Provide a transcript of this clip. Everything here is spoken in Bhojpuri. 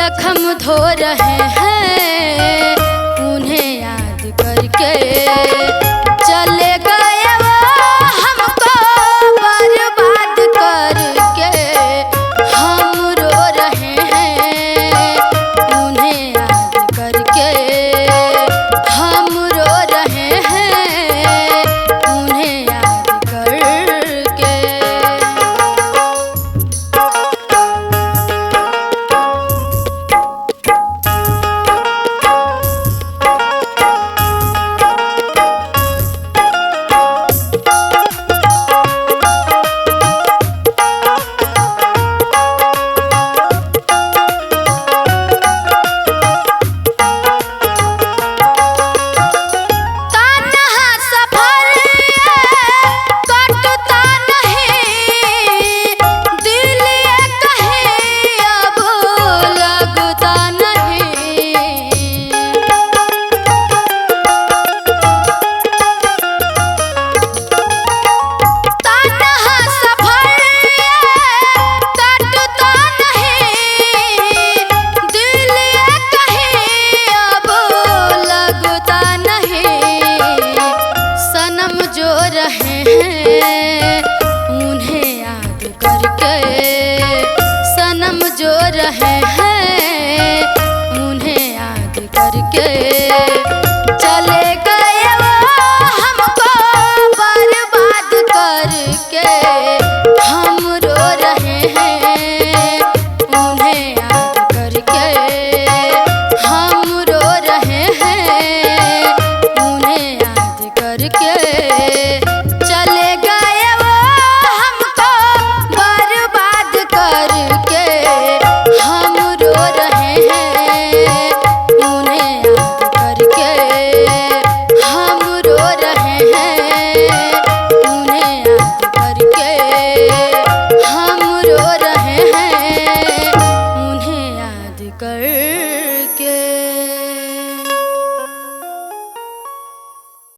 जख्म धो रहे हैं उन्हें याद करके। चले गए वो हमको बर्बाद करके। हम रो रहे हैं उन्हें याद करके। हम रो रहे हैं उन्हें याद करके। जो रहे हैं उन्हें याद करके। सनम जो रहे हैं उन्हें याद करके। चले गए वो हमको बर्बाद करके। हम रो रहे हैं उन्हें याद करके। हम रो रहे हैं उन्हें याद करके। चले गए वो हमको बर्बाद करके। हम रो रहे हैं उन्हें याद करके। हम रो रहे हैं उन्हें याद करके। हम रो रहे हैं उन्हें याद कर